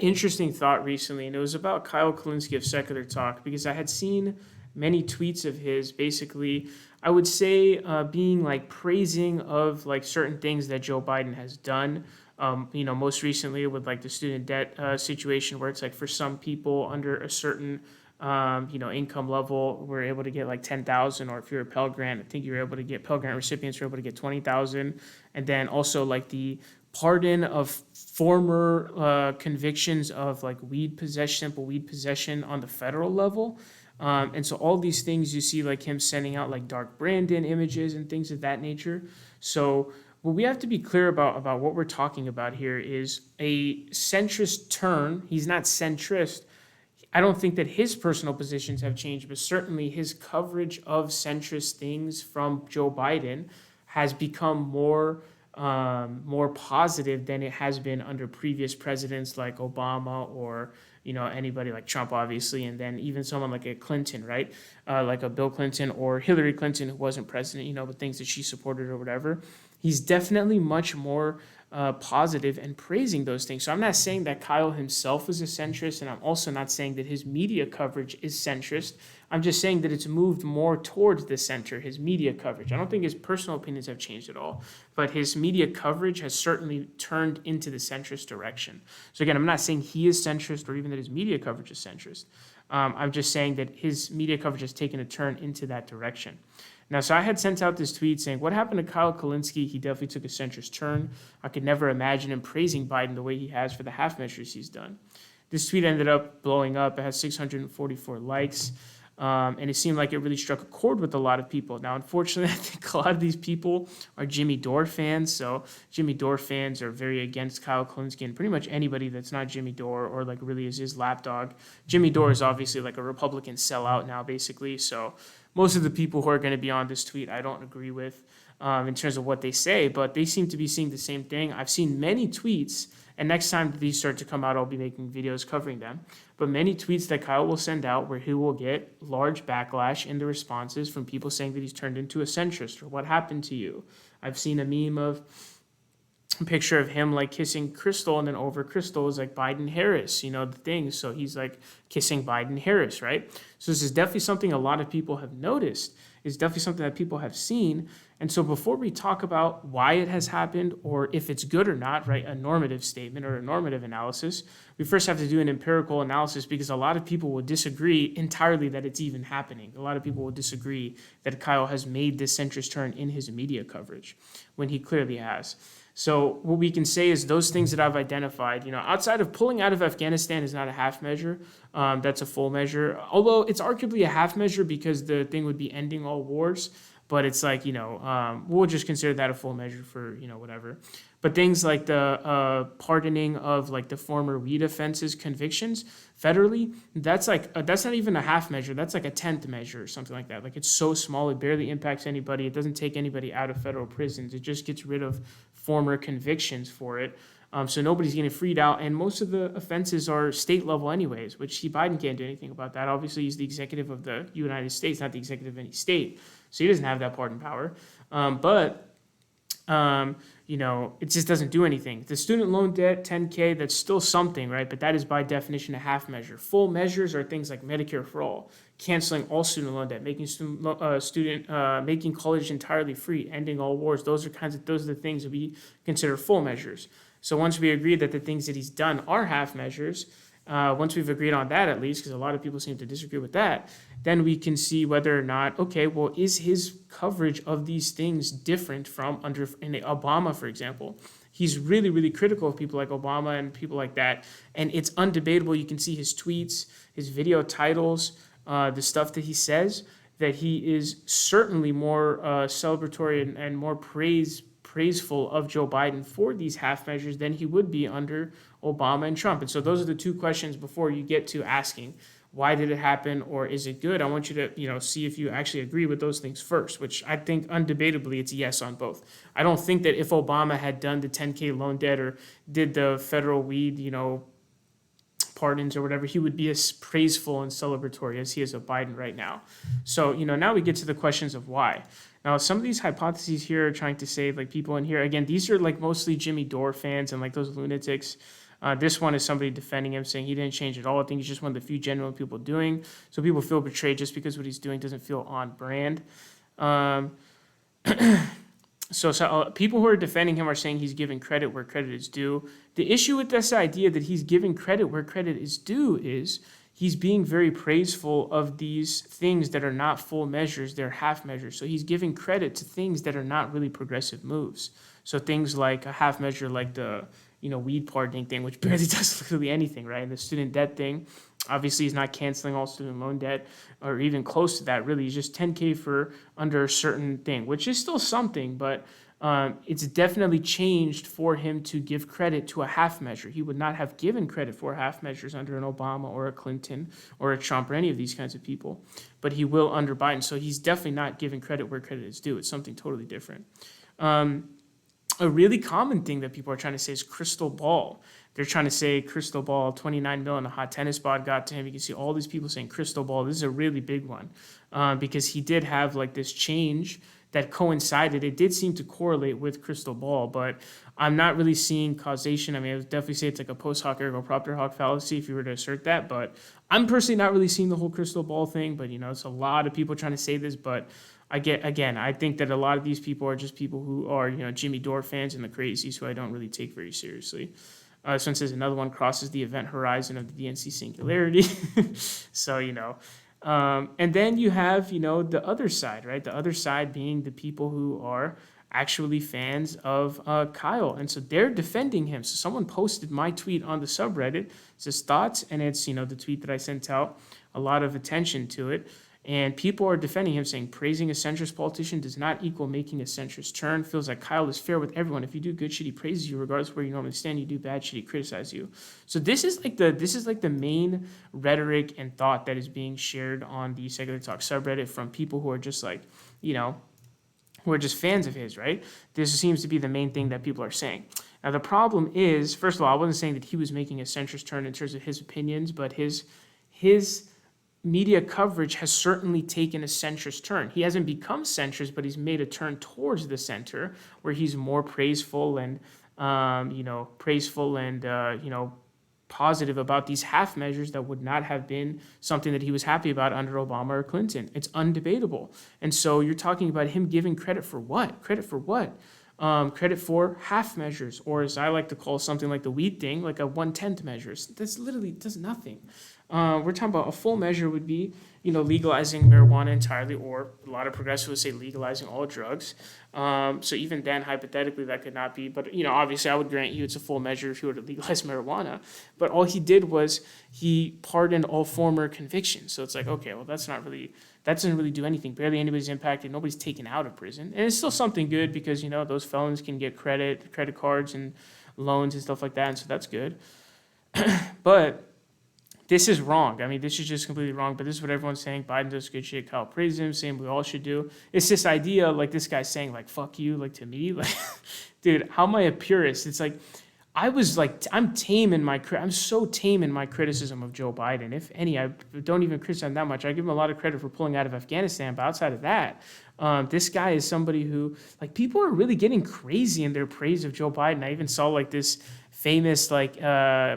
interesting thought recently, and it was about Kyle Kulinski of Secular Talk, because I had seen many tweets of his, basically, I would say, being like praising of like certain things that Joe Biden has done. Most recently with like the student debt situation, where it's like for some people under a certain income level, we're able to get like 10,000, or if you're a Pell Grant, I think you're able to get Pell Grant recipients are able to get 20,000, and then also like the pardon of former convictions of like simple weed possession on the federal level. And so all these things you see like him sending out like Dark Brandon images and things of that nature. So what we have to be clear about what we're talking about here is a centrist turn. He's not centrist. I don't think that his personal positions have changed, but certainly his coverage of centrist things from Joe Biden has become more positive than it has been under previous presidents like Obama, or anybody like Trump, obviously, and then even someone like a Clinton, right? Like a Bill Clinton or Hillary Clinton, who wasn't president, but things that she supported or whatever. He's definitely much more positive and praising those things. So I'm not saying that Kyle himself is a centrist, and I'm also not saying that his media coverage is centrist. I'm just saying that it's moved more towards the center, his media coverage. I don't think his personal opinions have changed at all, but his media coverage has certainly turned into the centrist direction. So again, I'm not saying he is centrist or even that his media coverage is centrist. I'm just saying that his media coverage has taken a turn into that direction. Now, so I had sent out this tweet saying, what happened to Kyle Kulinski? He definitely took a centrist turn. I could never imagine him praising Biden the way he has for the half measures he's done. This tweet ended up blowing up. It has 644 likes. And it seemed like it really struck a chord with a lot of people. Now, unfortunately, I think a lot of these people are Jimmy Dore fans. So Jimmy Dore fans are very against Kyle Kulinski, and pretty much anybody that's not Jimmy Dore or like really is his lapdog. Jimmy Dore is obviously like a Republican sellout now, basically. So most of the people who are going to be on this tweet, I don't agree with in terms of what they say, but they seem to be seeing the same thing. I've seen many tweets, and next time these start to come out, I'll be making videos covering them. But many tweets that Kyle will send out where he will get large backlash in the responses from people saying that he's turned into a centrist, or what happened to you. I've seen a meme of a picture of him like kissing Crystal, and then over Crystal is like Biden Harris, the thing. So he's like kissing Biden Harris, right? So this is definitely something a lot of people have noticed. It's definitely something that people have seen. And so before we talk about why it has happened or if it's good or not, right, a normative statement or a normative analysis, we first have to do an empirical analysis, because a lot of people will disagree entirely that it's even happening. A lot of people will disagree that Kyle has made this centrist turn in his media coverage when he clearly has. So what we can say is those things that I've identified, outside of pulling out of Afghanistan is not a half measure. That's a full measure, although it's arguably a half measure because the thing would be ending all wars. But it's like, we'll just consider that a full measure for, whatever. But things like the pardoning of like the former weed offenses convictions federally, that's not even a half measure. That's like a 10th measure or something like that. Like, it's so small, it barely impacts anybody. It doesn't take anybody out of federal prisons. It just gets rid of former convictions for it. So nobody's getting freed out. And most of the offenses are state level anyways, which Biden can't do anything about that. Obviously, he's the executive of the United States, not the executive of any state. So he doesn't have that pardon power. It just doesn't do anything. The student loan debt, 10K, that's still something, right? But that is by definition a half measure. Full measures are things like Medicare for all, canceling all student loan debt, making college entirely free, ending all wars. Those are the things that we consider full measures. So once we agree that the things that he's done are half measures, once we've agreed on that, at least, because a lot of people seem to disagree with that, then we can see whether or not, okay, well, is his coverage of these things different from under in Obama, for example? He's really, really critical of people like Obama and people like that. And it's undebatable. You can see his tweets, his video titles, the stuff that he says, that he is certainly more celebratory and more praiseful of Joe Biden for these half measures than he would be under Obama and Trump. And so those are the two questions before you get to asking, why did it happen, or is it good? I want you to, see if you actually agree with those things first, which I think undebatably it's yes on both. I don't think that if Obama had done the 10K loan debt or did the federal weed, pardons or whatever, he would be as praiseful and celebratory as he is of Biden right now. So, now we get to the questions of why. Now, some of these hypotheses here are trying to say, like, people in here, again, these are like mostly Jimmy Dore fans and like those lunatics This one is somebody defending him, saying he didn't change at all. I think he's just one of the few genuine people doing. So people feel betrayed just because what he's doing doesn't feel on brand. So people who are defending him are saying he's giving credit where credit is due. The issue with this idea that he's giving credit where credit is due is he's being very praiseful of these things that are not full measures, they're half measures. So he's giving credit to things that are not really progressive moves. So things like a half measure, like the weed pardoning thing, which barely does literally anything, right? And the student debt thing, obviously he's not canceling all student loan debt or even close to that, really. He's just $10K for under a certain thing, which is still something, but it's definitely changed for him to give credit to a half measure. He would not have given credit for half measures under an Obama or a Clinton or a Trump or any of these kinds of people, but he will under Biden. So he's definitely not giving credit where credit is due. It's something totally different. A really common thing that people are trying to say is crystal ball. They're trying to say crystal ball, 29 mil in a hot tennis bod got to him. You can see all these people saying crystal ball. This is a really big one because he did have like this change that coincided. It did seem to correlate with crystal ball, but I'm not really seeing causation. I mean, I would definitely say it's like a post hoc ergo propter hoc fallacy if you were to assert that, but I'm personally not really seeing the whole crystal ball thing, but it's a lot of people trying to say this, but I think that a lot of these people are just people who are, Jimmy Dore fans and the crazies who I don't really take very seriously. This one says another one crosses the event horizon of the DNC singularity. So, and then you have, the other side, right? The other side being the people who are actually fans of Kyle. And so they're defending him. So someone posted my tweet on the subreddit. It says thoughts, and it's, the tweet that I sent out, a lot of attention to it. And people are defending him, saying praising a centrist politician does not equal making a centrist turn. Feels like Kyle is fair with everyone. If you do good shit, he praises you regardless of where you normally stand. You do bad shit, he criticizes you. So this is like the main rhetoric and thought that is being shared on the Secular Talk subreddit from people who are just like, who are just fans of his, right? This seems to be the main thing that people are saying. Now the problem is, first of all, I wasn't saying that he was making a centrist turn in terms of his opinions, but his media coverage has certainly taken a centrist turn. He hasn't become centrist, but he's made a turn towards the center, where he's more praiseful and positive about these half measures that would not have been something that he was happy about under Obama or Clinton. It's undebatable. And so you're talking about him giving credit for what? Credit for what? Credit for half measures, or as I like to call something like the weed thing, like a 1/10 measures. That's literally does nothing. We're talking about a full measure would be, legalizing marijuana entirely, or a lot of progressives would say legalizing all drugs. So even then, hypothetically, that could not be. But, obviously, I would grant you it's a full measure if you were to legalize marijuana. But all he did was he pardoned all former convictions. So it's like, okay, well, that doesn't really do anything. Barely anybody's impacted. Nobody's taken out of prison. And it's still something good because, those felons can get credit cards and loans and stuff like that. And so that's good. But this is wrong. I mean, this is just completely wrong, but this is what everyone's saying. Biden does good shit. Kyle praises him, saying we all should do. It's this idea, like this guy's saying, like, fuck you, like to me. Like, dude, how am I a purist? It's like, I'm so tame in my criticism of Joe Biden. If any, I don't even criticize him that much. I give him a lot of credit for pulling out of Afghanistan, but outside of that, this guy is somebody who, like, people are really getting crazy in their praise of Joe Biden. I even saw, like, this famous, like,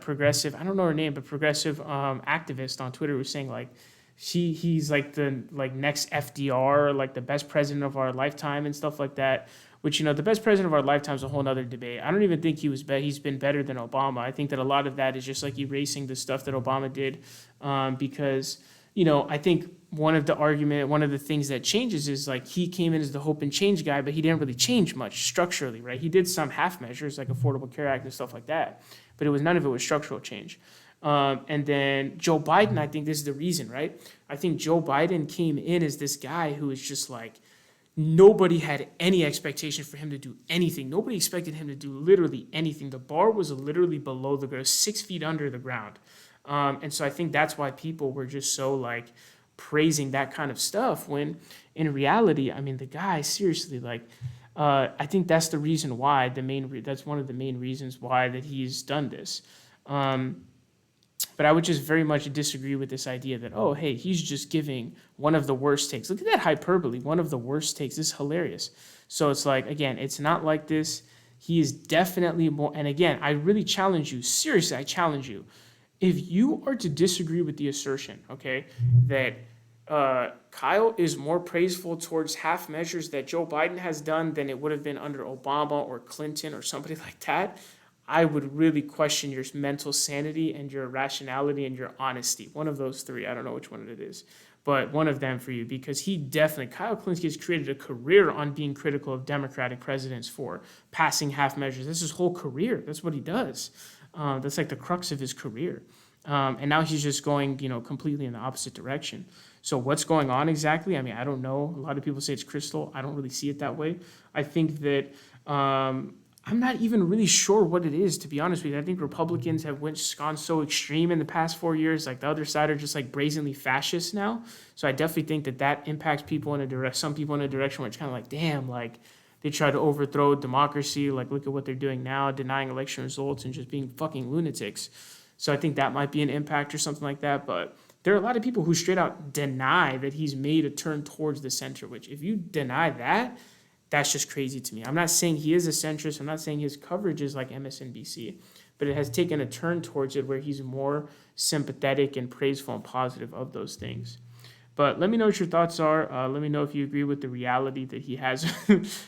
progressive, I don't know her name, but progressive activist on Twitter was saying, like, he's like the next FDR, like the best president of our lifetime and stuff like that. Which, the best president of our lifetime is a whole other debate. I don't even think he's been better than Obama. I think that a lot of that is just like erasing the stuff that Obama did because, I think one of the things that changes is like he came in as the hope and change guy, but he didn't really change much structurally, right? He did some half measures like Affordable Care Act and stuff like that, but none of it was structural change. And then Joe Biden, I think this is the reason, right? I think Joe Biden came in as this guy who is just like, nobody had any expectation for him to do anything. Nobody expected him to do literally anything. The bar was literally below the ground, 6 feet under the ground. And so I think that's why people were just so like praising that kind of stuff when in reality, I mean, the guy seriously, like, I think that's the reason why that's one of the main reasons why that he's done this. But I would just very much disagree with this idea that, oh, hey, he's just giving one of the worst takes. Look at that hyperbole, one of the worst takes. This is hilarious. So it's like, again, it's not like this he is definitely more. And again, I really challenge you, seriously, I challenge you. If you are to disagree with the assertion, okay, that Kyle is more praiseful towards half measures that Joe Biden has done than it would have been under Obama or Clinton or somebody like that, I would really question your mental sanity and your rationality and your honesty. One of those three. I don't know which one it is, but one of them for you, because Kyle Kulinski has created a career on being critical of Democratic presidents for passing half measures. That's his whole career. That's what he does. That's like the crux of his career. And now he's just going, completely in the opposite direction. So what's going on exactly? I mean, I don't know. A lot of people say it's crystal. I don't really see it that way. I think that I'm not even really sure what it is, to be honest with you. I think Republicans have gone so extreme in the past 4 years. Like the other side are just like brazenly fascist now. So I definitely think that impacts people some people in a direction where it's kind of like, damn, like they try to overthrow democracy. Like look at what they're doing now, denying election results and just being fucking lunatics. So I think that might be an impact or something like that. But there are a lot of people who straight out deny that he's made a turn towards the center, which if you deny that, that's just crazy to me. I'm not saying he is a centrist. I'm not saying his coverage is like MSNBC, but it has taken a turn towards it where he's more sympathetic and praiseful and positive of those things. But let me know what your thoughts are. Let me know if you agree with the reality that he has.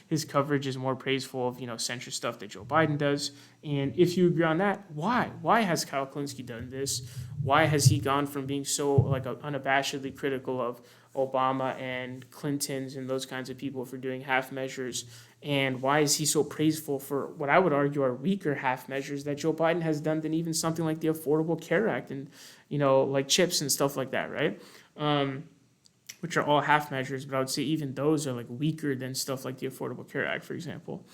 His coverage is more praiseful of, centrist stuff that Joe Biden does. And if you agree on that, why? Why has Kyle Kulinski done this? Why has he gone from being so unabashedly critical of Obama and Clintons and those kinds of people for doing half measures? And why is he so praiseful for what I would argue are weaker half measures that Joe Biden has done than even something like the Affordable Care Act and, like CHIPS and stuff like that, right? Which are all half measures, but I would say even those are like weaker than stuff like the Affordable Care Act, for example.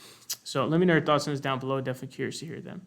So let me know your thoughts on this down below. Definitely curious to hear them.